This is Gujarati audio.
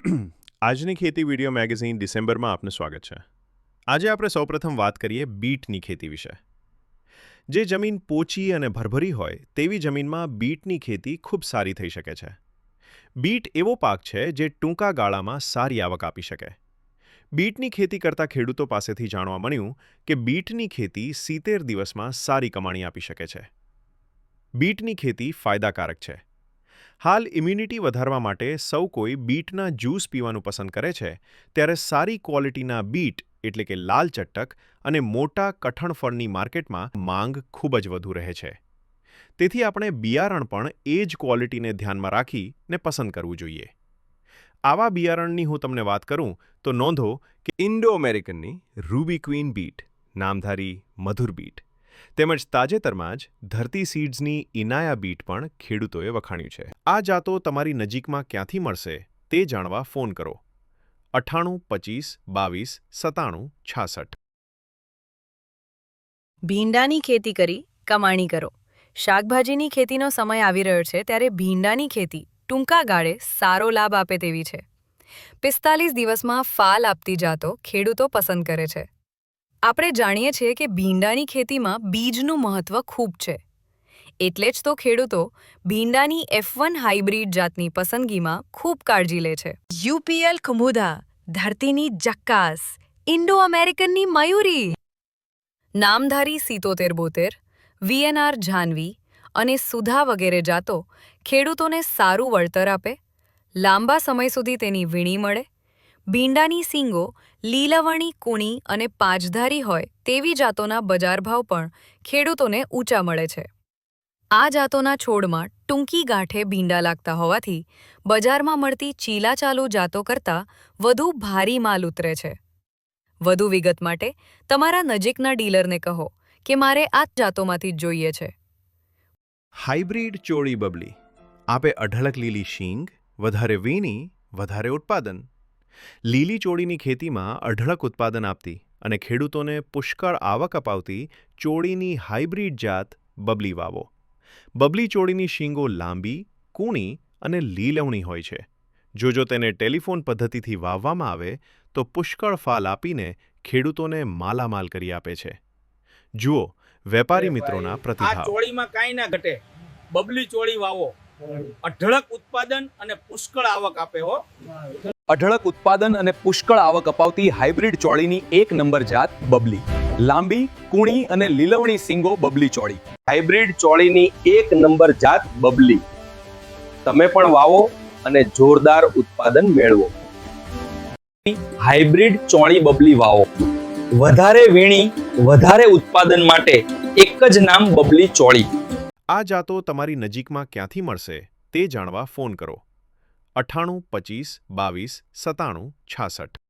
આજની ખેતી વિડીયો મેગેઝિન ડિસેમ્બરમાં આપનું સ્વાગત છે। આજે આપણે સૌપ્રથમ વાત કરીએ બીટની ખેતી વિશે। જે જમીન પોચી અને ભરભરી હોય તેવી જમીનમાં બીટની ખેતી ખૂબ સારી થઈ શકે છે। બીટ એવો પાક છે જે ટૂંકા ગાળામાં સારી આવક આપી શકે। બીટની ખેતી કરતા ખેડૂતો પાસેથી જાણવા મળ્યું કે બીટની ખેતી 70 દિવસમાં સારી કમાણી આપી શકે છે। બીટની ખેતી ફાયદાકારક છે। હાલ ઇમ્યુનિટી વધારવા માટે સૌ કોઈ બીટના જ્યુસ પીવાનું પસંદ કરે છે, ત્યારે સારી ક્વોલિટીના બીટ એટલે કે લાલ ચટ્ટક અને મોટા કઠણ ફળની માર્કેટમાં માંગ ખૂબ જ વધુ રહે છે। તેથી આપણે બિયારણ પણ એ જ ક્વોલિટીને ધ્યાનમાં રાખીને પસંદ કરવું જોઈએ। આવા બિયારણની હું તમને વાત કરું તો નોંધો કે ઇન્ડો અમેરિકનની રૂબી ક્વીન બીટ, નામધારી મધુર બીટ તેમજ તાજેતરમાં જ ધરતી સીડ્સની ઇનાયા બીટ પણ ખેડૂતોએ વખાણ્યું છે। આ જાતો તમારી નજીકમાં ક્યાંથી મળશે તે જાણવા ફોન કરો 98 25 22 97 66। ભીંડાની ખેતી કરી કમાણી કરો। શાકભાજીની ખેતીનો સમય આવી રહ્યો છે ત્યારે ભીંડાની ખેતી ટૂંકા ગાળે સારો લાભ આપે તેવી છે। 45 દિવસમાં ફાલ આપતી જાતો ખેડૂતો પસંદ કરે છે। આપણે જાણીએ છીએ કે ભીંડાની ખેતીમાં બીજનું મહત્વ ખૂબ છે, એટલે જ તો ખેડૂતો ભીંડાની F1 હાઇબ્રિડ જાતની પસંદગીમાં ખૂબ કાળજી લે છે। UPL કુમુદા, ધરતીની જક્કાસ, ઇન્ડો અમેરિકનની મયુરી, નામધારી 7772, VNR જાહ્નવી અને સુધા વગેરે જાતો ખેડૂતોને સારું વળતર આપે, લાંબા સમય સુધી તેની વીણી મળે। ભીંડાની સીંગો લીલવણી, કૂણી અને પાંચધારી હોય તેવી જાતોના બજાર ભાવ પણ ખેડૂતોને ઊંચા મળે છે। આ જાતોના છોડમાં ટૂંકી ગાંઠે ભીંડા લાગતા હોવાથી બજારમાં મળતી ચીલાચાલુ જાતો કરતાં વધુ ભારી માલ ઉતરે છે। વધુ વિગત માટે તમારા નજીકના ડીલરને કહો કે મારે આ જાતોમાંથી જ જોઈએ છે। હાઇબ્રિડ ચોળી બબલી આપે અઢળક લીલી શીંગ, વધારે વીણી, વધારે ઉત્પાદન। લીલી ચોળીની ખેતીમાં અઢળક ઉત્પાદન આપતી અને ખેડૂતોને પુષ્કળ આવક અપાવતી ચોળીની હાઇબ્રિડ જાત બબલી વાવો। બબલી ચોળીની શીંગો લાંબી, કૂણી અને લીલવણી હોય છે। જો તેને ટેલિફોન પદ્ધતિથી વાવવામાં આવે તો પુષ્કળ ફાલ આપીને ખેડૂતોને માલામાલ કરી આપે છે। જુઓ વેપારી મિત્રોના આ પ્રતિભાવ। ચોળીમાં કાંઈ ના ઘટે, બબલી ચોળી વાવો, અઢળક ઉત્પાદન અને પુષ્કળ આવક આપે હો। અઢળક ઉત્પાદન અને પુષ્કળ આવક અપાવતી હાઇબ્રિડ ચોળીની એક નંબર જાત બબલી, લાંબી, કૂણી અને લીલવણી સિંગો બબલી ચોળી। હાઇબ્રિડ ચોળીની એક નંબર જાત બબલી, તમે પણ વાવો અને જોરદાર ઉત્પાદન મેળવો। હાઇબ્રિડ ચોળી બબલી વાવો, વધારે વીણી, વધારે ઉત્પાદન માટે એક જ નામ બબલી ચોળી। આ જાતો તમારી નજીકમાં ક્યાંથી મળશે તે જાણવા ફોન કરો 98 25 22 97 66।